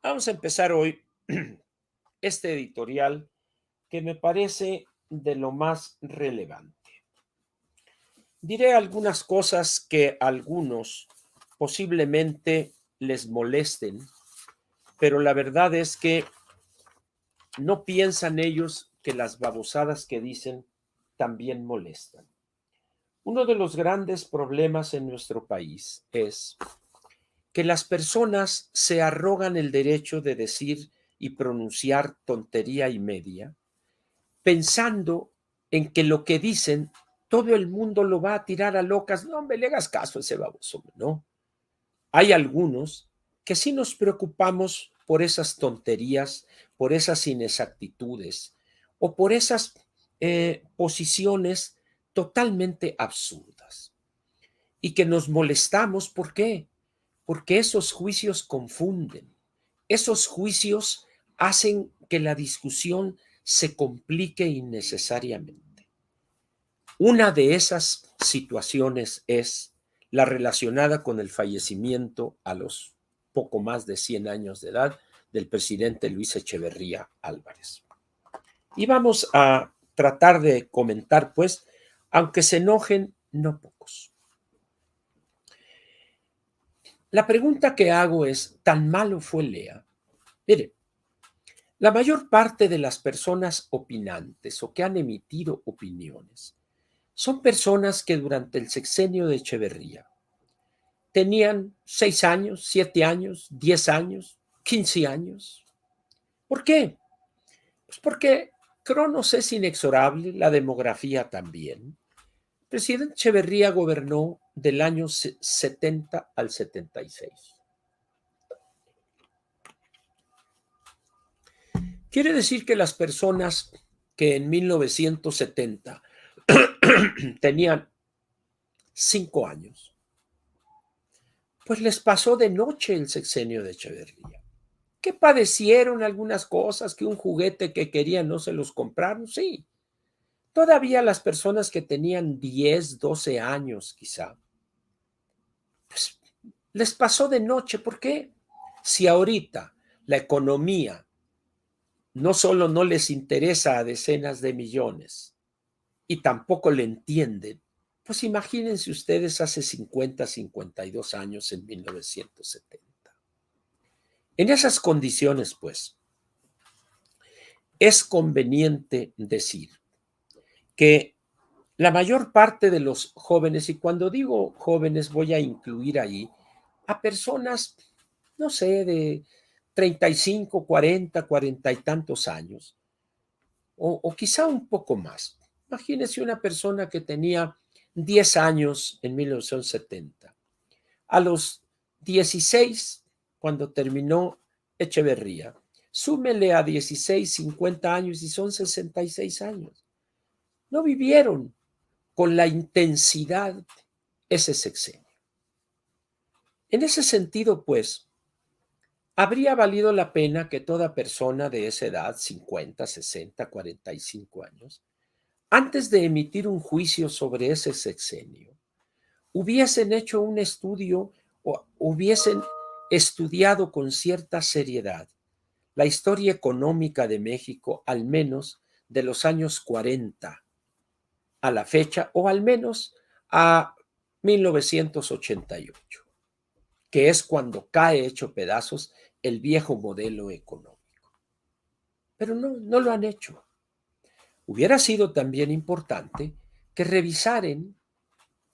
Vamos a empezar hoy este editorial que me parece de lo más relevante. Diré algunas cosas que a algunos posiblemente les molesten, pero la verdad es que no piensan ellos que las babosadas que dicen también molestan. Uno de los grandes problemas en nuestro país es que las personas se arrogan el derecho de decir y pronunciar tontería y media, pensando en que lo que dicen todo el mundo lo va a tirar a locas. No, hombre, le hagas caso a ese baboso, ¿no? Hay algunos que sí nos preocupamos por esas tonterías, por esas inexactitudes o por esas posiciones totalmente absurdas y que nos molestamos. ¿Por qué? Porque esos juicios confunden, esos juicios hacen que la discusión se complique innecesariamente. Una de esas situaciones es la relacionada con el fallecimiento a los poco más de 100 años de edad del presidente Luis Echeverría Álvarez. Y vamos a tratar de comentar, pues, aunque se enojen, no pocos. La pregunta que hago es, ¿tan malo fue Lea? Mire, la mayor parte de las personas opinantes o que han emitido opiniones son personas que durante el sexenio de Echeverría tenían 6 años, 7 años, 10 años, 15 años. ¿Por qué? Pues porque Cronos es inexorable, la demografía también. El presidente Echeverría gobernó del año 70 al 76. Quiere decir que las personas que en 1970 tenían 5 años, pues les pasó de noche el sexenio de Echeverría. ¿Que padecieron algunas cosas, que un juguete que querían no se los compraron? Sí. Todavía las personas que tenían 10, 12 años quizá, pues les pasó de noche. ¿Por qué? Si ahorita la economía no solo no les interesa a decenas de millones y tampoco le entienden, pues imagínense ustedes hace 50, 52 años en 1970. En esas condiciones, pues, es conveniente decir que la mayor parte de los jóvenes, y cuando digo jóvenes voy a incluir ahí a personas, no sé, de 35, 40, 40 y tantos años, o quizá un poco más. Imagínese una persona que tenía 10 años en 1970. A los 16, cuando terminó Echeverría, súmele a 16, 50 años y son 66 años. No vivieron con la intensidad ese sexenio. En ese sentido, pues, habría valido la pena que toda persona de esa edad, 50, 60, 45 años, antes de emitir un juicio sobre ese sexenio, hubiesen hecho un estudio o hubiesen estudiado con cierta seriedad la historia económica de México, al menos de los años 40 a la fecha, o al menos a 1988, que es cuando cae hecho pedazos el viejo modelo económico. Pero no lo han hecho. Hubiera sido también importante que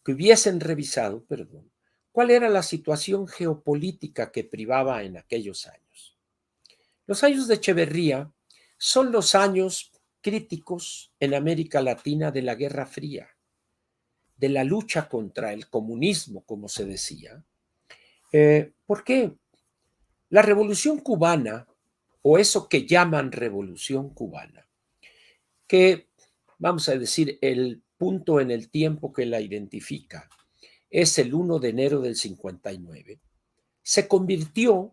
hubiesen revisado, perdón, cuál era la situación geopolítica que privaba en aquellos años. Los años de Echeverría son los años críticos en América Latina de la Guerra Fría, de la lucha contra el comunismo, como se decía. ¿Por qué? La Revolución Cubana, o eso que llaman Revolución Cubana, que vamos a decir el punto en el tiempo que la identifica, es el 1 de enero del 59, se convirtió,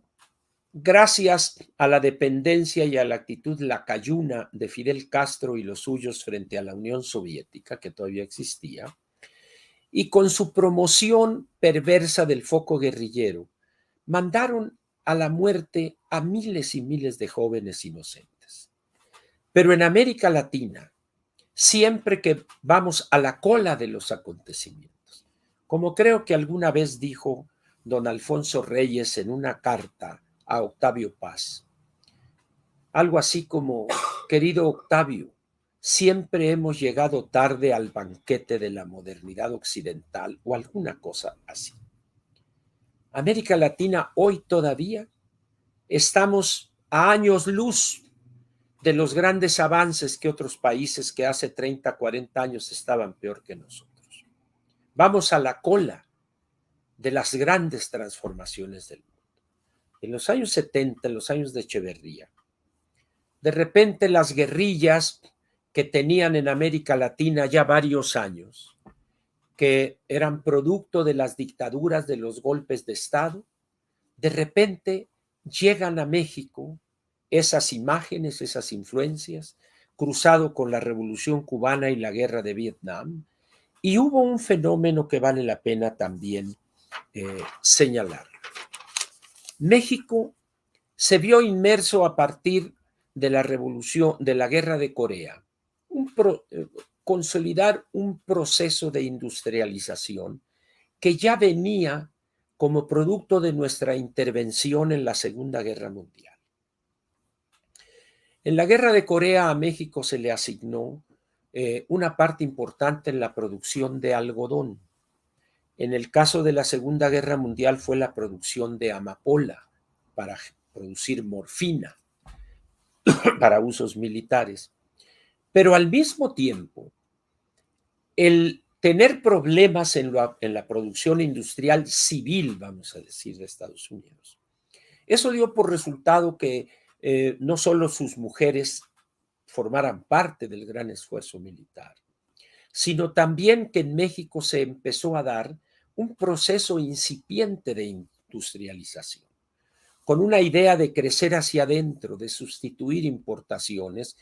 gracias a la dependencia y a la actitud lacayuna de Fidel Castro y los suyos frente a la Unión Soviética, que todavía existía, y con su promoción perversa del foco guerrillero, mandaron a la muerte a miles y miles de jóvenes inocentes. Pero en América Latina, siempre que vamos a la cola de los acontecimientos, como creo que alguna vez dijo don Alfonso Reyes en una carta a Octavio Paz, algo así como: querido Octavio, siempre hemos llegado tarde al banquete de la modernidad occidental, o alguna cosa así. América Latina hoy todavía estamos a años luz de los grandes avances que otros países que hace 30, 40 años estaban peor que nosotros. Vamos a la cola de las grandes transformaciones del mundo. En los años 70, en los años de Echeverría, de repente las guerrillas que tenían en América Latina ya varios años, que eran producto de las dictaduras, de los golpes de Estado, de repente llegan a México esas imágenes, esas influencias, cruzado con la Revolución Cubana y la Guerra de Vietnam, y hubo un fenómeno que vale la pena también señalar. México se vio inmerso a partir de la revolución, de la Guerra de Corea, consolidar un proceso de industrialización que ya venía como producto de nuestra intervención en la Segunda Guerra Mundial. En la Guerra de Corea a México se le asignó una parte importante en la producción de algodón. En el caso de la Segunda Guerra Mundial fue la producción de amapola para producir morfina para usos militares. Pero al mismo tiempo, el tener problemas en la producción industrial civil, vamos a decir, de Estados Unidos, eso dio por resultado que no solo sus mujeres formaran parte del gran esfuerzo militar, sino también que en México se empezó a dar un proceso incipiente de industrialización, con una idea de crecer hacia adentro, de sustituir importaciones,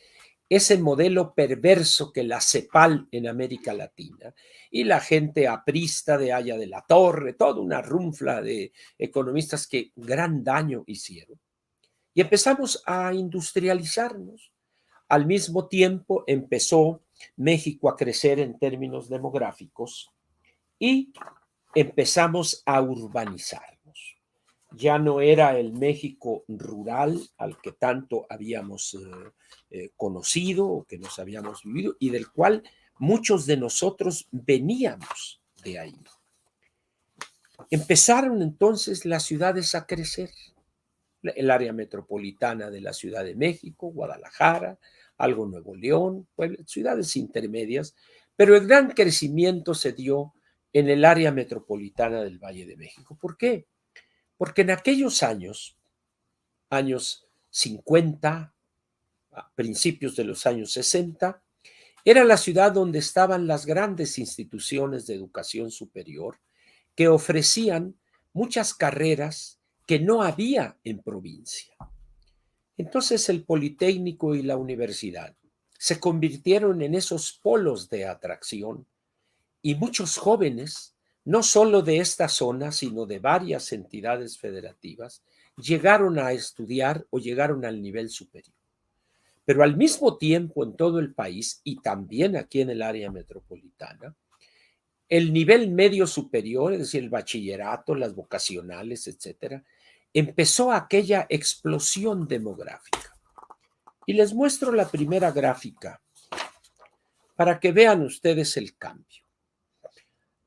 ese modelo perverso que la CEPAL en América Latina y la gente aprista de Haya de la Torre, toda una runfla de economistas que gran daño hicieron. Y empezamos a industrializarnos. Al mismo tiempo empezó México a crecer en términos demográficos y empezamos a urbanizarnos. Ya no era el México rural al que tanto habíamos conocido o que nos habíamos vivido y del cual muchos de nosotros veníamos de ahí. Empezaron entonces las ciudades a crecer. El área metropolitana de la Ciudad de México, Guadalajara, algo Nuevo León, ciudades intermedias, pero el gran crecimiento se dio en el área metropolitana del Valle de México. ¿Por qué? Porque en aquellos años 50, a principios de los años 60, era la ciudad donde estaban las grandes instituciones de educación superior que ofrecían muchas carreras que no había en provincia. Entonces el Politécnico y la universidad se convirtieron en esos polos de atracción y muchos jóvenes, no solo de esta zona, sino de varias entidades federativas, llegaron a estudiar o llegaron al nivel superior. Pero al mismo tiempo en todo el país y también aquí en el área metropolitana, el nivel medio superior, es decir, el bachillerato, las vocacionales, etcétera, empezó aquella explosión demográfica. Y les muestro la primera gráfica para que vean ustedes el cambio.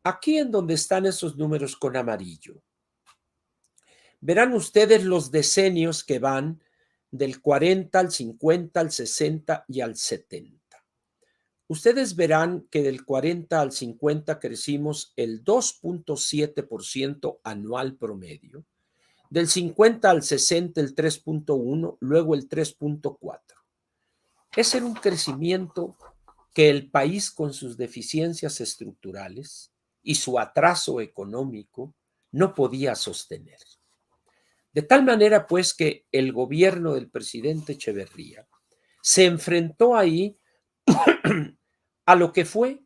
Aquí en donde están esos números con amarillo, verán ustedes los decenios que van del 40 al 50, al 60 y al 70. Ustedes verán que del 40 al 50 crecimos el 2.7% anual promedio, del 50 al 60 el 3.1, luego el 3.4. Ese era un crecimiento que el país con sus deficiencias estructurales y su atraso económico no podía sostener. De tal manera, pues, que el gobierno del presidente Echeverría se enfrentó ahí a lo que fue,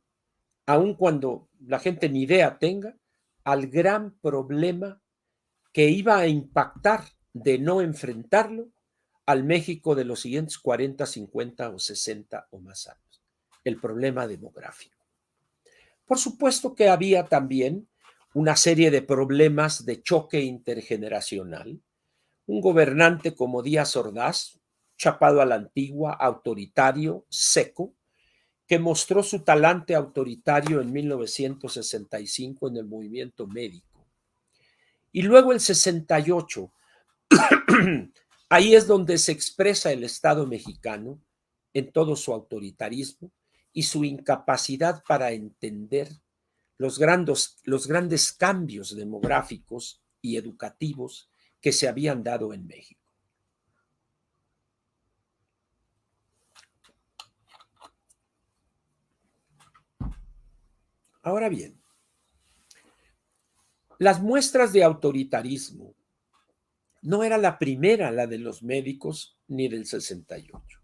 aun cuando la gente ni idea tenga, al gran problema que iba a impactar de no enfrentarlo al México de los siguientes 40, 50 o 60 o más años, el problema demográfico. Por supuesto que había también una serie de problemas de choque intergeneracional. Un gobernante como Díaz Ordaz, chapado a la antigua, autoritario, seco, que mostró su talante autoritario en 1965 en el movimiento médico. Y luego el 68, ahí es donde se expresa el Estado mexicano en todo su autoritarismo y su incapacidad para entender los grandes cambios demográficos y educativos que se habían dado en México. Ahora bien, las muestras de autoritarismo no era la primera, la de los médicos, ni del 68.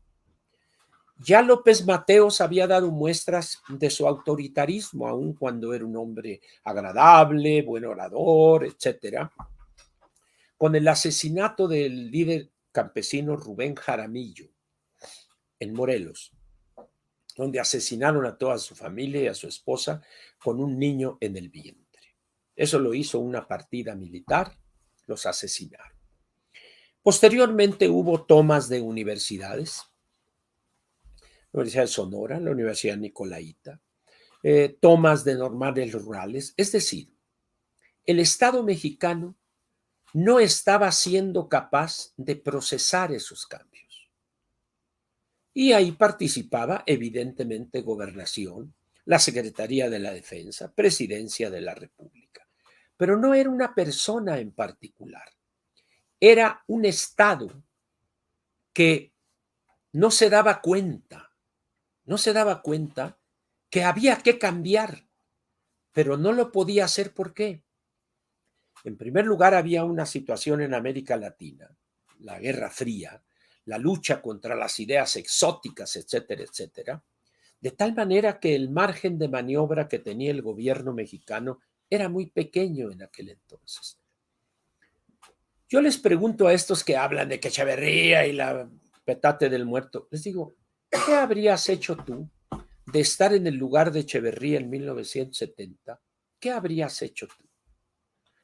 Ya López Mateos había dado muestras de su autoritarismo, aun cuando era un hombre agradable, buen orador, etcétera, con el asesinato del líder campesino Rubén Jaramillo en Morelos, donde asesinaron a toda su familia y a su esposa con un niño en el vientre. Eso lo hizo una partida militar, los asesinaron. Posteriormente hubo tomas de universidades, la Universidad de Sonora, la Universidad Nicolaita, tomas de normales rurales, es decir, el Estado mexicano no estaba siendo capaz de procesar esos cambios. Y ahí participaba, evidentemente, Gobernación, la Secretaría de la Defensa, Presidencia de la República. Pero no era una persona en particular, era un Estado que no se daba cuenta que había que cambiar, pero no lo podía hacer. ¿Por qué? En primer lugar, había una situación en América Latina, la Guerra Fría, la lucha contra las ideas exóticas, etcétera, etcétera, de tal manera que el margen de maniobra que tenía el gobierno mexicano era muy pequeño en aquel entonces. Yo les pregunto a estos que hablan de que Echeverría y la petate del muerto, les digo, ¿qué habrías hecho tú de estar en el lugar de Echeverría en 1970? ¿Qué habrías hecho tú?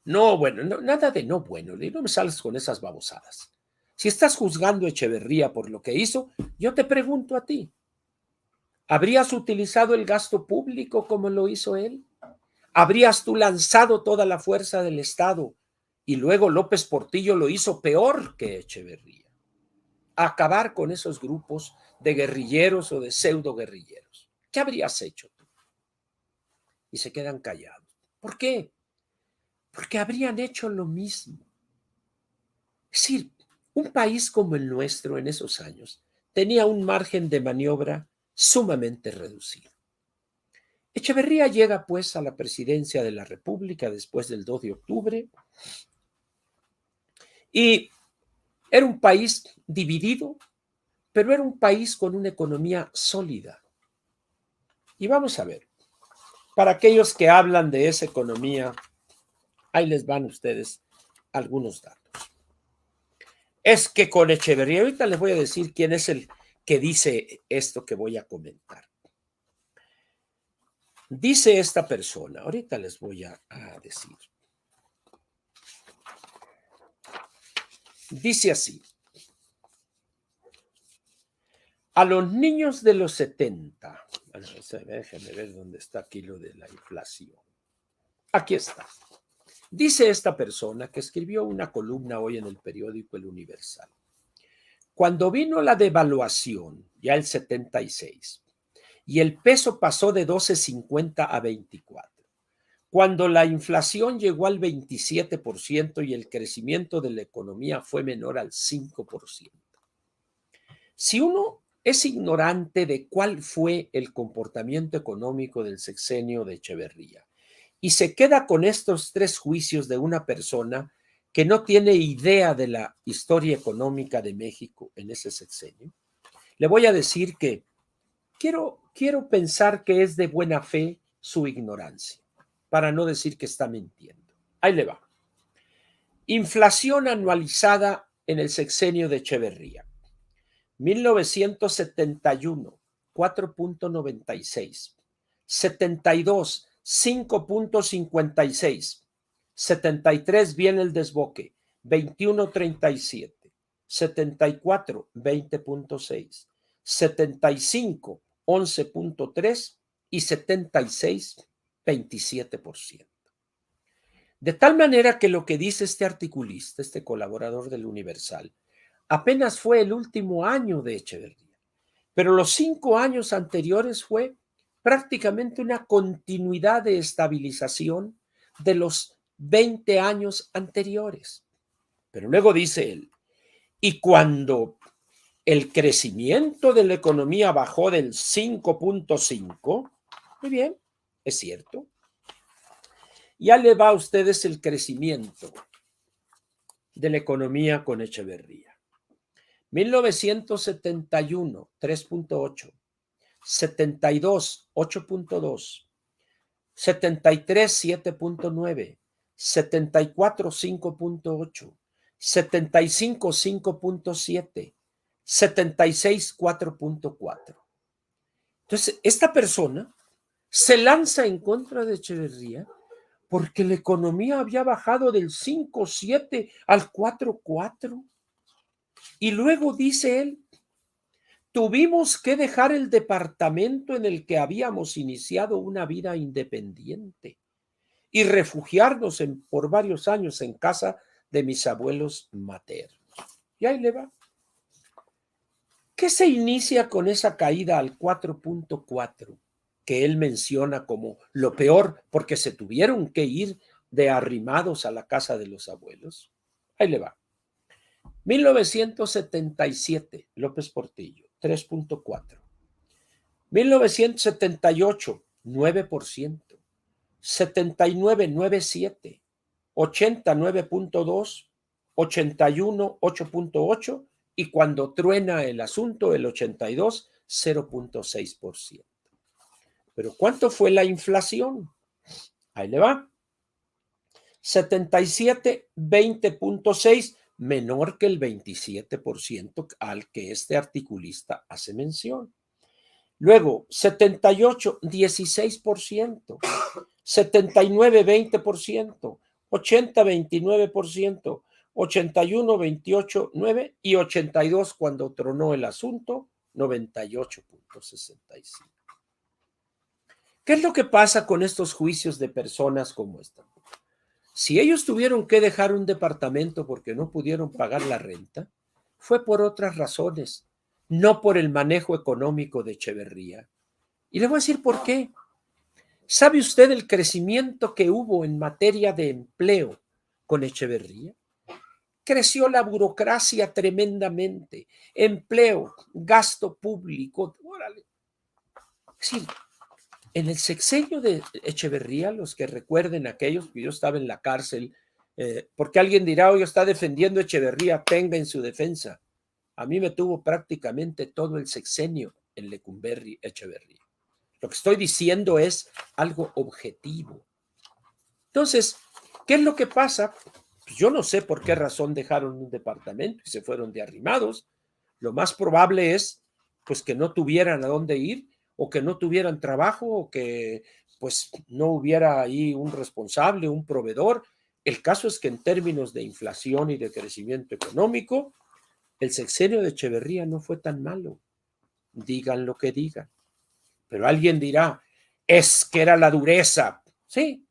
No, bueno, no, nada de no bueno, no me sales con esas babosadas. Si estás juzgando a Echeverría por lo que hizo, yo te pregunto a ti, ¿habrías utilizado el gasto público como lo hizo él? ¿Habrías tú lanzado toda la fuerza del Estado y luego López Portillo lo hizo peor que Echeverría? Acabar con esos grupos de guerrilleros o de pseudo guerrilleros. ¿Qué habrías hecho tú? Y se quedan callados. ¿Por qué? Porque habrían hecho lo mismo. Es decir, un país como el nuestro en esos años tenía un margen de maniobra sumamente reducido. Echeverría llega pues a la presidencia de la República después del 2 de octubre y era un país dividido, pero era un país con una economía sólida. Y vamos a ver, para aquellos que hablan de esa economía, ahí les van ustedes algunos datos. Es que con Echeverría, ahorita les voy a decir quién es el que dice esto que voy a comentar. Dice esta persona, ahorita les voy a decir. Dice así, a los niños de los 70, bueno, déjenme ver dónde está aquí lo de la inflación. Aquí está. Dice esta persona que escribió una columna hoy en el periódico El Universal. Cuando vino la devaluación, ya el 76, y el peso pasó de 12.50 a 24, cuando la inflación llegó al 27% y el crecimiento de la economía fue menor al 5%. Si uno es ignorante de cuál fue el comportamiento económico del sexenio de Echeverría y se queda con estos tres juicios de una persona que no tiene idea de la historia económica de México en ese sexenio, le voy a decir que quiero pensar que es de buena fe su ignorancia, para no decir que está mintiendo. Ahí le va. Inflación anualizada en el sexenio de Echeverría. 1971, 4.96. 72, 5.56. 73 viene el desboque, 21.37. 74, 20.6. 75, 11.3 y 76, 27%. De tal manera que lo que dice este articulista, este colaborador del Universal, apenas fue el último año de Echeverría, pero los 5 años anteriores fue prácticamente una continuidad de estabilización de los 20 años anteriores. Pero luego dice él, y cuando el crecimiento de la economía bajó del 5.5, muy bien, es cierto, ya le va a ustedes el crecimiento de la economía con Echeverría. 1971, 3.8. 72, 8.2. 73, 7.9. 74, 5.8. 75, 5.7. 76, 4.4. Entonces, esta persona se lanza en contra de Echeverría porque la economía había bajado del 5.7 al 4.4. Y luego dice él, tuvimos que dejar el departamento en el que habíamos iniciado una vida independiente y refugiarnos por varios años en casa de mis abuelos maternos. Y ahí le va. ¿Qué se inicia con esa caída al 4.4 que él menciona como lo peor porque se tuvieron que ir de arrimados a la casa de los abuelos? Ahí le va. 1977, López Portillo, 3.4. 1978, 9%. 79, 9.7. 80, 9.2. 81, 8.8. Y cuando truena el asunto, el 82, 0.6%. Pero ¿cuánto fue la inflación? Ahí le va. 77, 20.6, menor que el 27% al que este articulista hace mención. Luego, 78, 16%, 79, 20%, 80, 29%, 81, 28, 9 y 82 cuando tronó el asunto, 98.65. ¿Qué es lo que pasa con estos juicios de personas como esta? Si ellos tuvieron que dejar un departamento porque no pudieron pagar la renta, fue por otras razones, no por el manejo económico de Echeverría. Y le voy a decir por qué. ¿Sabe usted el crecimiento que hubo en materia de empleo con Echeverría? Creció la burocracia tremendamente, empleo, gasto público. Órale. Sí, en el sexenio de Echeverría, los que recuerden aquellos, que yo estaba en la cárcel, porque alguien dirá, hoy está defendiendo a Echeverría, tenga en su defensa. A mí me tuvo prácticamente todo el sexenio en Lecumberri Echeverría. Lo que estoy diciendo es algo objetivo. Entonces, ¿qué es lo que pasa? Pues yo no sé por qué razón dejaron un departamento y se fueron de arrimados. Lo más probable es pues que no tuvieran a dónde ir o que no tuvieran trabajo o que pues no hubiera ahí un responsable, un proveedor. El caso es que en términos de inflación y de crecimiento económico, el sexenio de Echeverría no fue tan malo. Digan lo que digan. Pero alguien dirá, es que era la dureza. Sí,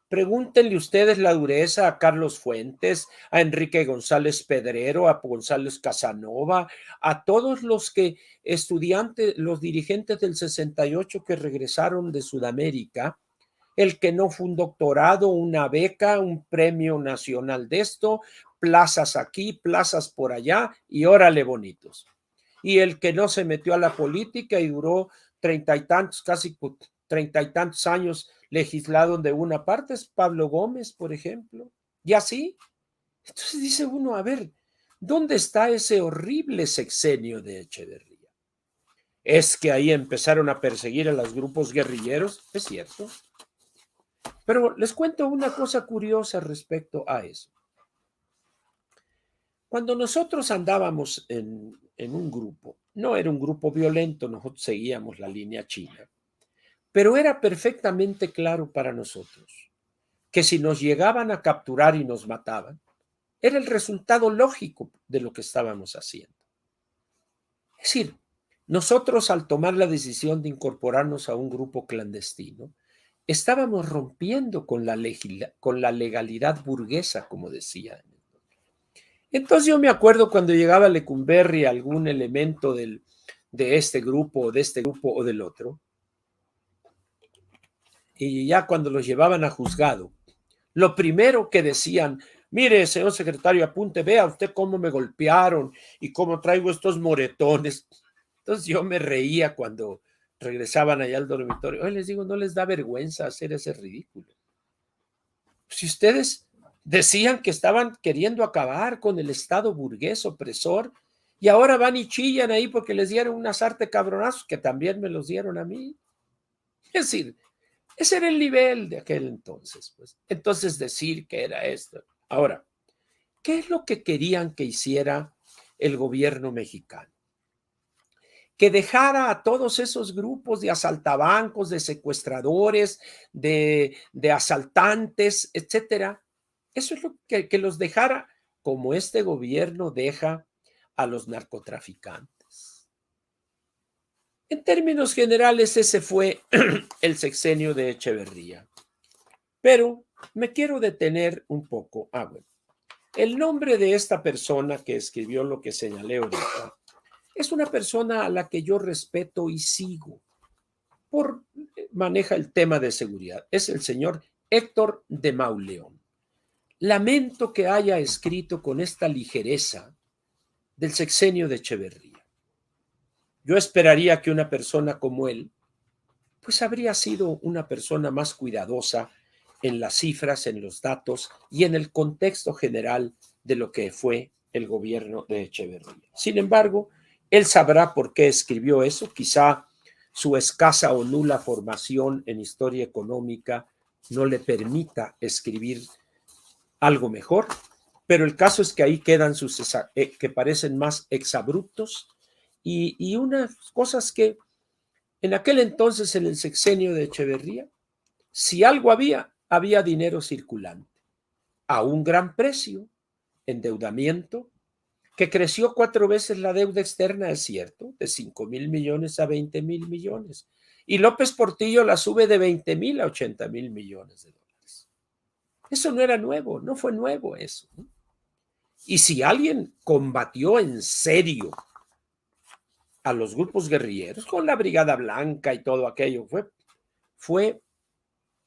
pregúntenle ustedes la dureza a Carlos Fuentes, a Enrique González Pedrero, a González Casanova, a todos los que estudiantes, los dirigentes del 68 que regresaron de Sudamérica, el que no fue un doctorado, una beca, un premio nacional de esto, plazas aquí, plazas por allá y órale bonitos. Y el que no se metió a la política y duró 30 y tantos, casi 30 y tantos años legislado de una parte es Pablo Gómez, por ejemplo, y así. Entonces dice uno, a ver, ¿dónde está ese horrible sexenio de Echeverría? Es que ahí empezaron a perseguir a los grupos guerrilleros, es cierto. Pero les cuento una cosa curiosa respecto a eso. Cuando nosotros andábamos en un grupo, no era un grupo violento, nosotros seguíamos la línea china, pero era perfectamente claro para nosotros que si nos llegaban a capturar y nos mataban, era el resultado lógico de lo que estábamos haciendo. Es decir, nosotros al tomar la decisión de incorporarnos a un grupo clandestino, estábamos rompiendo con la legalidad burguesa, como decía. Entonces yo me acuerdo cuando llegaba a Lecumberri algún elemento de este grupo o del otro, y ya cuando los llevaban a juzgado, lo primero que decían, mire, señor secretario, apunte, vea usted cómo me golpearon y cómo traigo estos moretones. Entonces yo me reía cuando regresaban allá al dormitorio. Hoy les digo, no les da vergüenza hacer ese ridículo. Si ustedes decían que estaban queriendo acabar con el Estado burgués opresor y ahora van y chillan ahí porque les dieron unas arte cabronazos que también me los dieron a mí. Es decir, ese era el nivel de aquel entonces. Pues. Entonces decir que era esto. Ahora, ¿qué es lo que querían que hiciera el gobierno mexicano? Que dejara a todos esos grupos de asaltabancos, de secuestradores, de asaltantes, etcétera. Eso es lo que los dejara como este gobierno deja a los narcotraficantes. En términos generales, ese fue el sexenio de Echeverría. Pero me quiero detener un poco. Bueno, el nombre de esta persona que escribió lo que señalé ahorita es una persona a la que yo respeto y sigo. Maneja el tema de seguridad. Es el señor Héctor de Mauleón. Lamento que haya escrito con esta ligereza del sexenio de Echeverría. Yo esperaría que una persona como él, pues habría sido una persona más cuidadosa en las cifras, en los datos y en el contexto general de lo que fue el gobierno de Echeverría. Sin embargo, él sabrá por qué escribió eso, quizá su escasa o nula formación en historia económica no le permita escribir algo mejor, pero el caso es que ahí quedan sus que parecen más exabruptos y unas cosas que en aquel entonces, en el sexenio de Echeverría, si algo había dinero circulante a un gran precio, endeudamiento, que creció 4 veces la deuda externa, es cierto, de 5,000 millones a 20,000 millones. Y López Portillo la sube de 20,000 a 80,000 millones de dólares. Eso no era nuevo, no fue nuevo eso. Y si alguien combatió en serio a los grupos guerrilleros con la Brigada Blanca y todo aquello, fue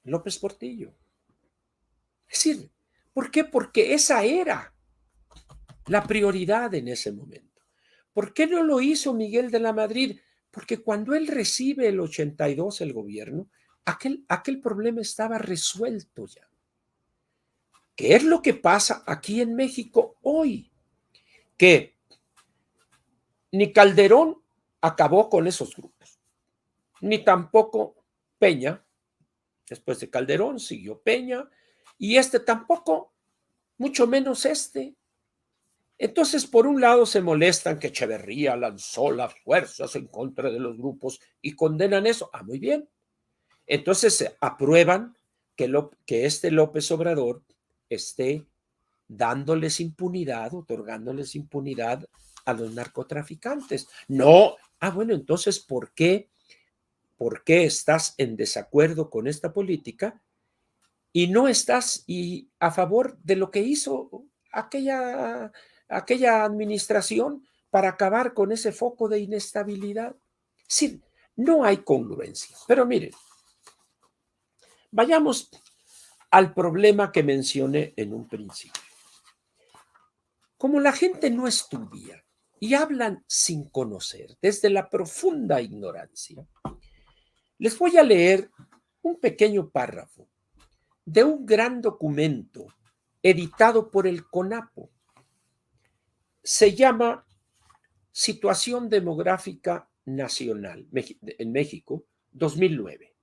López Portillo. Es decir, ¿por qué? Porque esa era la prioridad en ese momento. ¿Por qué no lo hizo Miguel de la Madrid? Porque cuando él recibe el 82 el gobierno, aquel problema estaba resuelto ya. ¿Qué es lo que pasa aquí en México hoy? Que ni Calderón acabó con esos grupos, ni tampoco Peña. Después de Calderón siguió Peña y este tampoco, mucho menos este. Entonces, por un lado se molestan que Echeverría lanzó las fuerzas en contra de los grupos y condenan eso. Muy bien. Entonces se aprueban que este López Obrador esté dándoles impunidad, otorgándoles impunidad a los narcotraficantes. No. Bueno, entonces, ¿por qué estás en desacuerdo con esta política y no estás a favor de lo que hizo aquella administración para acabar con ese foco de inestabilidad? Sí, no hay congruencia. Pero miren, vayamos al problema que mencioné en un principio. Como la gente no estudia y hablan sin conocer, desde la profunda ignorancia, les voy a leer un pequeño párrafo de un gran documento editado por el CONAPO. Se llama Situación Demográfica Nacional en México, 2009.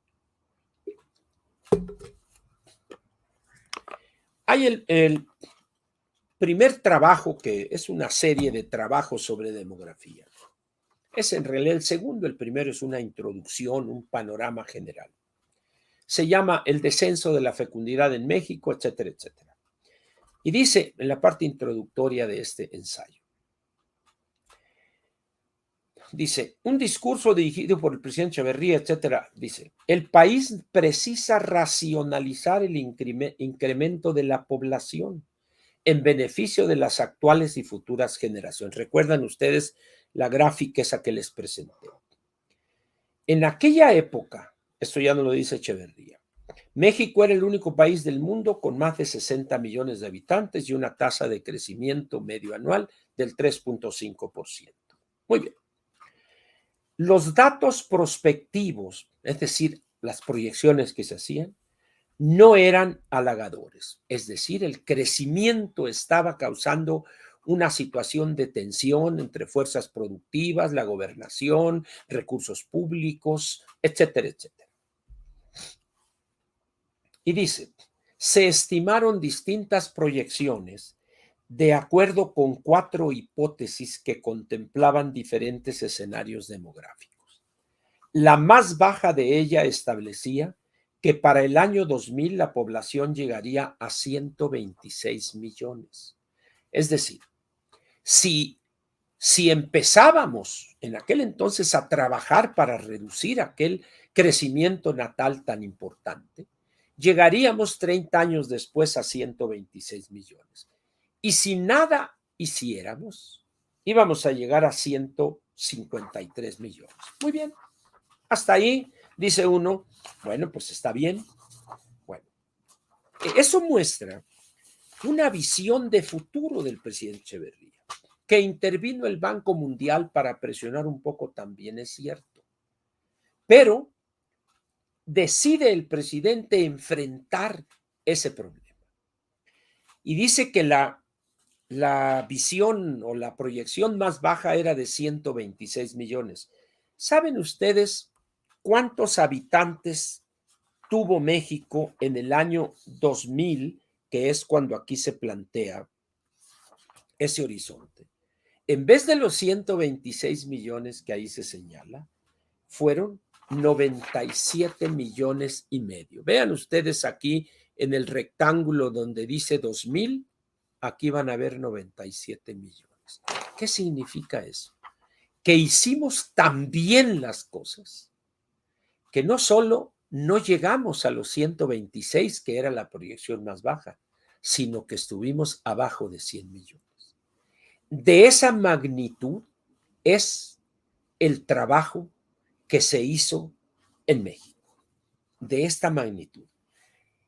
Hay el primer trabajo, que es una serie de trabajos sobre demografía, es en realidad el segundo. El primero es una introducción, un panorama general. Se llama El descenso de la fecundidad en México, etcétera, etcétera. Y dice en la parte introductoria de este ensayo, dice, un discurso dirigido por el presidente Echeverría, etcétera, dice, el país precisa racionalizar el incremento de la población en beneficio de las actuales y futuras generaciones. ¿Recuerdan ustedes la gráfica esa que les presenté? En aquella época, esto ya no lo dice Echeverría, México era el único país del mundo con más de 60 millones de habitantes y una tasa de crecimiento medio anual del 3.5%. Muy bien. Los datos prospectivos, es decir, las proyecciones que se hacían, no eran halagadores. Es decir, el crecimiento estaba causando una situación de tensión entre fuerzas productivas, la gobernación, recursos públicos, etcétera, etcétera. Y dice, se estimaron distintas proyecciones de acuerdo con 4 hipótesis que contemplaban diferentes escenarios demográficos. La más baja de ella establecía que para el año 2000 la población llegaría a 126 millones. Es decir, si empezábamos en aquel entonces a trabajar para reducir aquel crecimiento natal tan importante, llegaríamos 30 años después a 126 millones. Y si nada hiciéramos, íbamos a llegar a 153 millones. Muy bien. Hasta ahí dice uno, bueno, pues está bien. Bueno, eso muestra una visión de futuro del presidente Echeverría. Que intervino el Banco Mundial para presionar un poco también es cierto. Pero decide el presidente enfrentar ese problema. Y dice que la visión o la proyección más baja era de 126 millones. ¿Saben ustedes cuántos habitantes tuvo México en el año 2000, que es cuando aquí se plantea ese horizonte? En vez de los 126 millones que ahí se señala, fueron 97 millones y medio. Vean ustedes aquí en el rectángulo donde dice 2000, aquí van a ver 97 millones. ¿Qué significa eso? Que hicimos tan bien las cosas que no solo no llegamos a los 126, que era la proyección más baja, sino que estuvimos abajo de 100 millones. De esa magnitud es el trabajo que se hizo en México, de esta magnitud.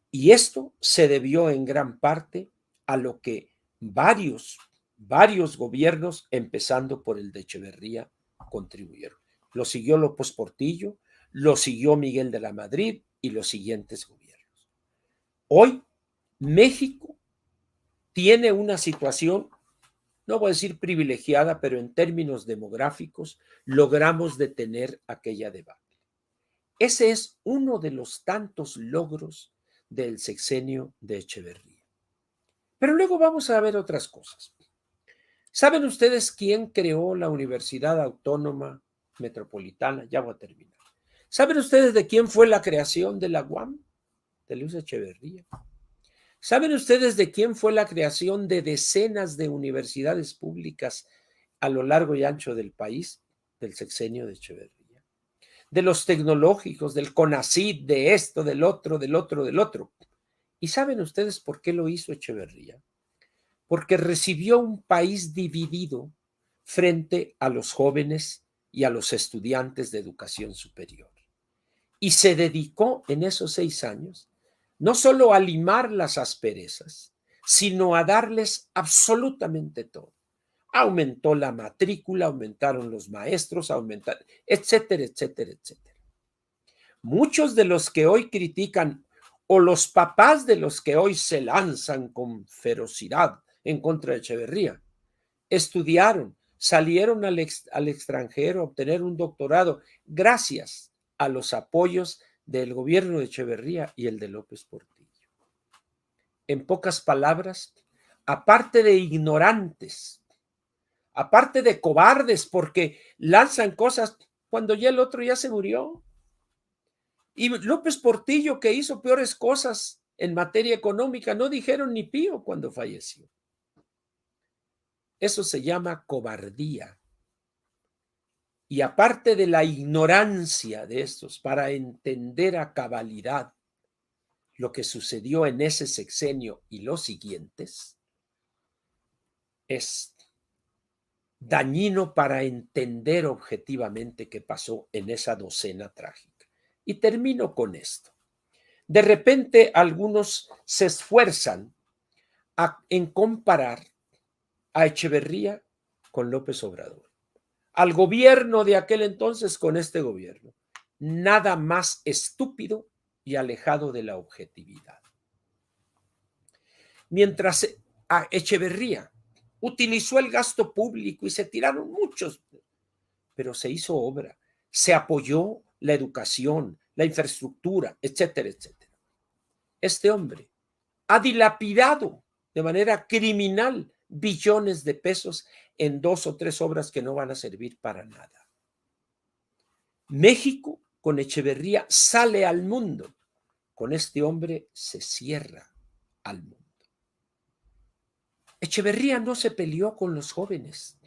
Y esto se debió en gran parte a lo que varios gobiernos, empezando por el de Echeverría, contribuyeron. Lo siguió López Portillo, lo siguió Miguel de la Madrid y los siguientes gobiernos. Hoy, México tiene una situación, no voy a decir privilegiada, pero en términos demográficos, logramos detener aquella debacle. Ese es uno de los tantos logros del sexenio de Echeverría. Pero luego vamos a ver otras cosas. ¿Saben ustedes quién creó la Universidad Autónoma Metropolitana? Ya voy a terminar. ¿Saben ustedes de quién fue la creación de la UAM? De Luis Echeverría. ¿Saben ustedes de quién fue la creación de decenas de universidades públicas a lo largo y ancho del país? Del sexenio de Echeverría. De los tecnológicos, del CONACYT, de esto, del otro, del otro, del otro. ¿Y saben ustedes por qué lo hizo Echeverría? Porque recibió un país dividido frente a los jóvenes y a los estudiantes de educación superior. Y se dedicó en esos 6 años no solo a limar las asperezas, sino a darles absolutamente todo. Aumentó la matrícula, aumentaron los maestros, etcétera, etcétera, etcétera. Muchos de los que hoy critican o los papás de los que hoy se lanzan con ferocidad en contra de Echeverría, estudiaron, salieron al extranjero a obtener un doctorado gracias a los apoyos del gobierno de Echeverría y el de López Portillo. En pocas palabras, aparte de ignorantes, aparte de cobardes, porque lanzan cosas cuando ya el otro ya se murió. Y López Portillo, que hizo peores cosas en materia económica, no dijeron ni pío cuando falleció. Eso se llama cobardía. Y aparte de la ignorancia de estos, para entender a cabalidad lo que sucedió en ese sexenio y los siguientes, es dañino para entender objetivamente qué pasó en esa docena trágica. Y termino con esto. De repente algunos se esfuerzan en comparar a Echeverría con López Obrador, al gobierno de aquel entonces con este gobierno. Nada más estúpido y alejado de la objetividad. Mientras a Echeverría utilizó el gasto público y se tiraron muchos, pero se hizo obra, se apoyó la educación, la infraestructura, etcétera, etcétera. Este hombre ha dilapidado de manera criminal billones de pesos en 2 o 3 obras que no van a servir para nada. México con Echeverría sale al mundo, con este hombre se cierra al mundo. Echeverría no se peleó con los jóvenes.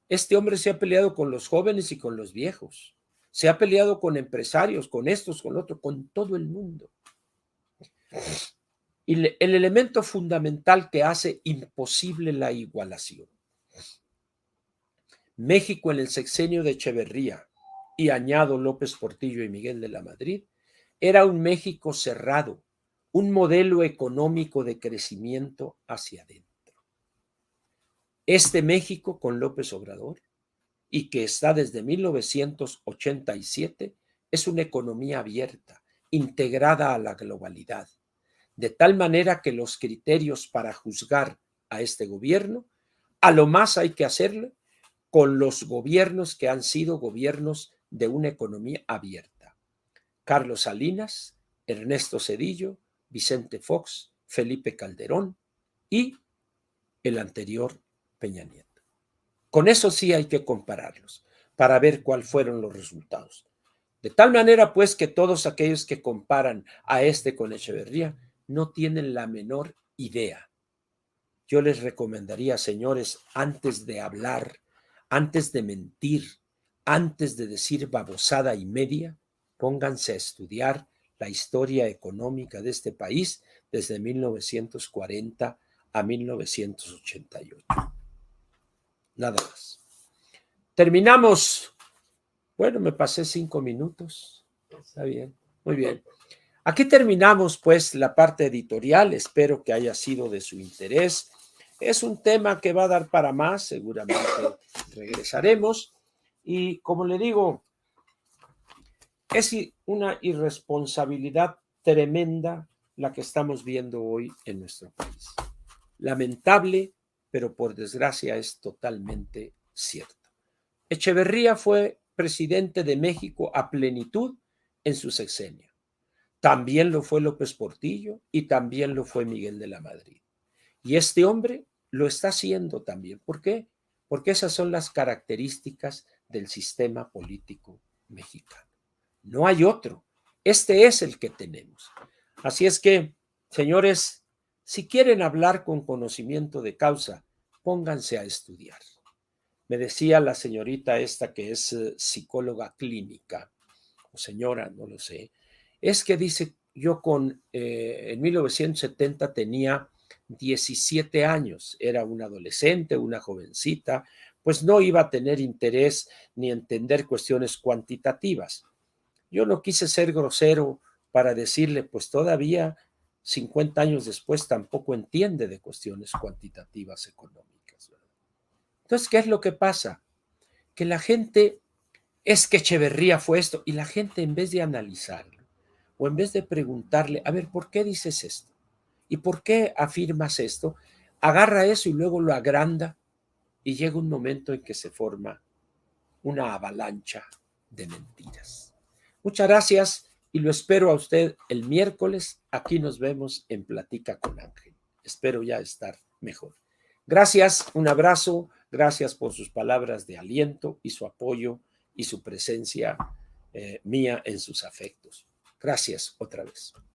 Este hombre se ha peleado con los jóvenes y con los viejos. Se ha peleado con empresarios, con estos, con otros, con todo el mundo. Y el elemento fundamental que hace imposible la igualación. México en el sexenio de Echeverría, y añado López Portillo y Miguel de la Madrid, era un México cerrado, un modelo económico de crecimiento hacia adentro. Este México con López Obrador, y que está desde 1987, es una economía abierta, integrada a la globalidad, de tal manera que los criterios para juzgar a este gobierno, a lo más hay que hacerlo con los gobiernos que han sido gobiernos de una economía abierta. Carlos Salinas, Ernesto Zedillo, Vicente Fox, Felipe Calderón y el anterior Peña Nieto. Con eso sí hay que compararlos para ver cuáles fueron los resultados. De tal manera, pues, que todos aquellos que comparan a este con Echeverría no tienen la menor idea. Yo les recomendaría, señores, antes de hablar, antes de mentir, antes de decir babosada y media, pónganse a estudiar la historia económica de este país desde 1940 a 1988. Nada más. Terminamos. Bueno, me pasé 5 minutos. Está bien, muy bien. Aquí terminamos, pues, la parte editorial. Espero que haya sido de su interés. Es un tema que va a dar para más. Seguramente regresaremos. Y como le digo, es una irresponsabilidad tremenda la que estamos viendo hoy en nuestro país. Lamentable, pero por desgracia es totalmente cierto. Echeverría fue presidente de México a plenitud en su sexenio. También lo fue López Portillo y también lo fue Miguel de la Madrid. Y este hombre lo está haciendo también. ¿Por qué? Porque esas son las características del sistema político mexicano. No hay otro. Este es el que tenemos. Así es que, señores, si quieren hablar con conocimiento de causa, pónganse a estudiar. Me decía la señorita esta que es psicóloga clínica, o señora, no lo sé, es que dice, yo en 1970 tenía 17 años, era una adolescente, una jovencita, pues no iba a tener interés ni entender cuestiones cuantitativas. Yo no quise ser grosero para decirle, pues todavía 50 años después tampoco entiende de cuestiones cuantitativas económicas, ¿verdad? Entonces, ¿qué es lo que pasa? Que la gente, es que Echeverría fue esto, y la gente en vez de analizarlo, o en vez de preguntarle, a ver, ¿por qué dices esto? ¿Y por qué afirmas esto? Agarra eso y luego lo agranda, y llega un momento en que se forma una avalancha de mentiras. Muchas gracias y lo espero a usted el miércoles. Aquí nos vemos en Platica con Ángel. espero ya estar mejor. Gracias, un abrazo, gracias por sus palabras de aliento y su apoyo y su presencia mía en sus afectos. Gracias otra vez.